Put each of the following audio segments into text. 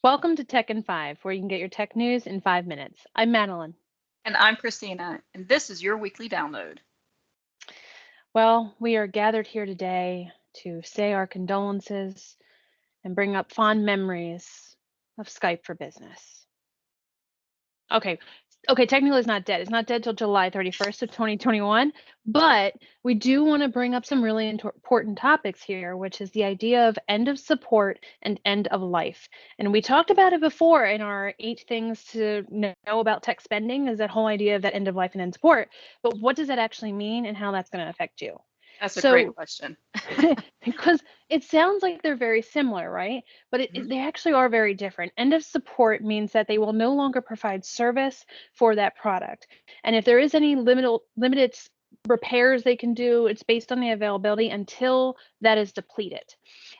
Welcome to Techin5, where you can get your tech news in 5 minutes. I'm Madeline. And I'm Christina, and this is your weekly download. Well, we are gathered here today to say our condolences and bring up fond memories of Skype for Business. Okay, technically it's not dead. It's not dead till July 31st of 2021, but we do want to bring up some really important topics here, which is the idea of end of support and end of life. And we talked about it before in our 8 things to know about tech spending, is that whole idea of that end of life and end support. But what does that actually mean and how that's going to affect you? That's a great question. Because it sounds like they're very similar, right? But they actually are very different. End of support means that they will no longer provide service for that product. And if there is any limited repairs they can do, it's based on the availability until that is depleted.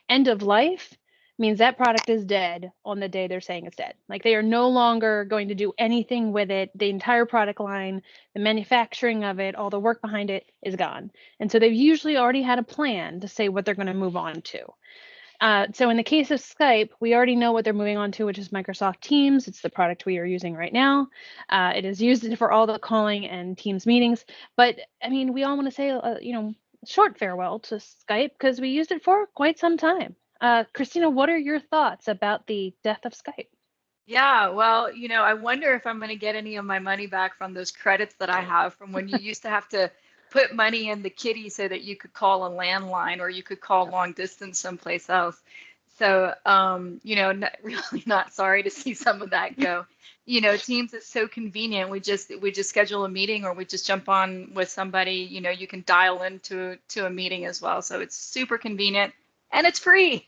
End of life means that product is dead on the day they're saying it's dead. Like they are no longer going to do anything with it. The entire product line, the manufacturing of it, all the work behind it is gone. And so they've usually already had a plan to say what they're going to move on to. So in the case of Skype, we already know what they're moving on to, which is Microsoft Teams. It's the product we are using right now. It is used for all the calling and Teams meetings. But I mean, we all want to say, short farewell to Skype because we used it for quite some time. Christina, what are your thoughts about the death of Skype? Yeah, well, I wonder if I'm going to get any of my money back from those credits that I have from when you used to have to put money in the kitty so that you could call a landline or you could call long distance someplace else. So, really not sorry to see some of that go. Teams is so convenient. We just schedule a meeting or we just jump on with somebody. You can dial into a meeting as well. So it's super convenient. And it's free.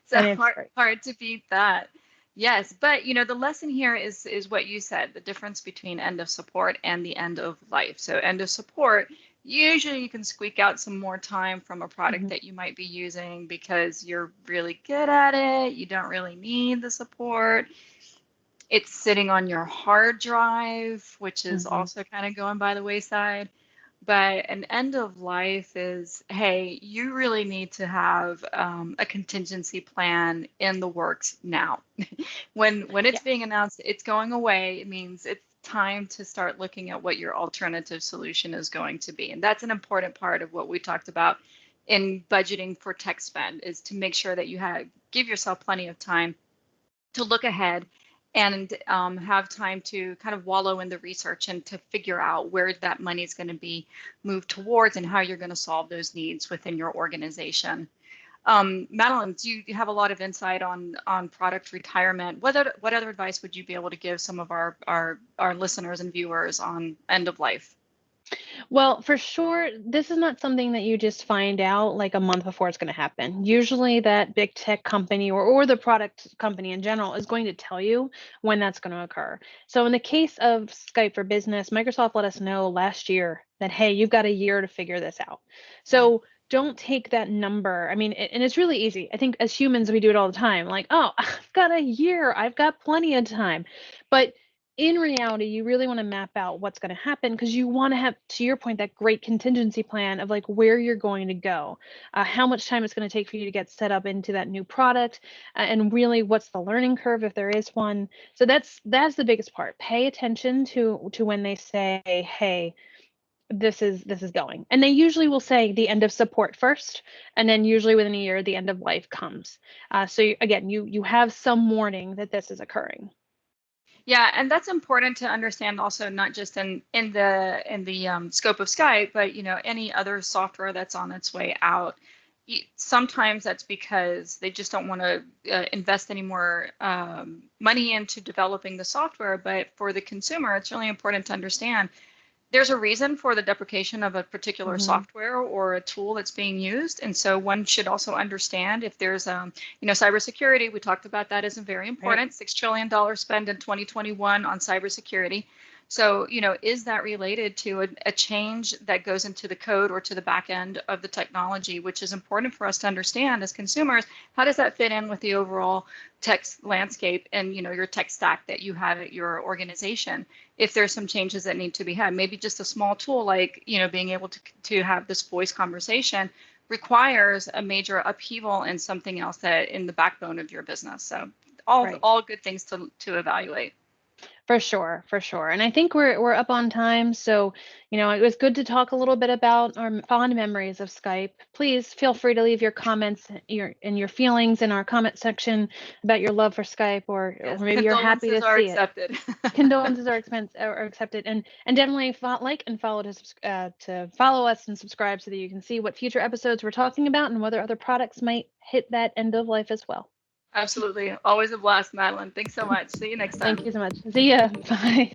So hard to beat that. Yes, but the lesson here is what you said, the difference between end of support and the end of life. So end of support, usually you can squeak out some more time from a product that you might be using because you're really good at it. You don't really need the support. It's sitting on your hard drive, which is also kind of going by the wayside. But an end of life is, hey, you really need to have a contingency plan in the works now. when it's being announced, it's going away. It means it's time to start looking at what your alternative solution is going to be. And that's an important part of what we talked about in budgeting for tech spend, is to make sure that you give yourself plenty of time to look ahead and have time to kind of wallow in the research and to figure out where that money is going to be moved towards and how you're going to solve those needs within your organization. Madeline, do you have a lot of insight on product retirement? What other advice would you be able to give some of our listeners and viewers on end of life? Well, for sure, this is not something that you just find out like a month before it's going to happen. Usually that big tech company or the product company in general is going to tell you when that's going to occur. So in the case of Skype for Business, Microsoft let us know last year that, hey, you've got a year to figure this out. So don't take that number. I mean, and it's really easy. I think as humans, we do it all the time. Like, oh, I've got a year. I've got plenty of time. But in reality, you really want to map out what's going to happen because you want to have, to your point, that great contingency plan of like where you're going to go, how much time it's going to take for you to get set up into that new product, and really what's the learning curve if there is one. So that's the biggest part. Pay attention to when they say, hey, this is going, and they usually will say the end of support first, and then usually within a year the end of life comes. So again, you have some warning that this is occurring. Yeah, and that's important to understand also, not just in the scope of Skype, but any other software that's on its way out. Sometimes that's because they just don't want to invest any more money into developing the software. But for the consumer, it's really important to understand there's a reason for the deprecation of a particular software or a tool that's being used. And so one should also understand if there's, cybersecurity, we talked about that isn't very important, $6 trillion spent in 2021 on cybersecurity. So, is that related to a change that goes into the code or to the back end of the technology, which is important for us to understand as consumers? How does that fit in with the overall tech landscape and, your tech stack that you have at your organization? If there's some changes that need to be had, maybe just a small tool like, being able to have this voice conversation requires a major upheaval and something else that in the backbone of your business. So all good things to evaluate. For sure, for sure. And I think we're up on time. So, it was good to talk a little bit about our fond memories of Skype. Please feel free to leave your comments, your feelings in our comment section about your love for Skype, or maybe you're happy to see accepted. it. Condolences are accepted, and definitely like and follow to follow us and subscribe so that you can see what future episodes we're talking about and whether other products might hit that end of life as well. Absolutely. Always a blast, Madeline. Thanks so much. See you next time. Thank you so much. See ya. Bye.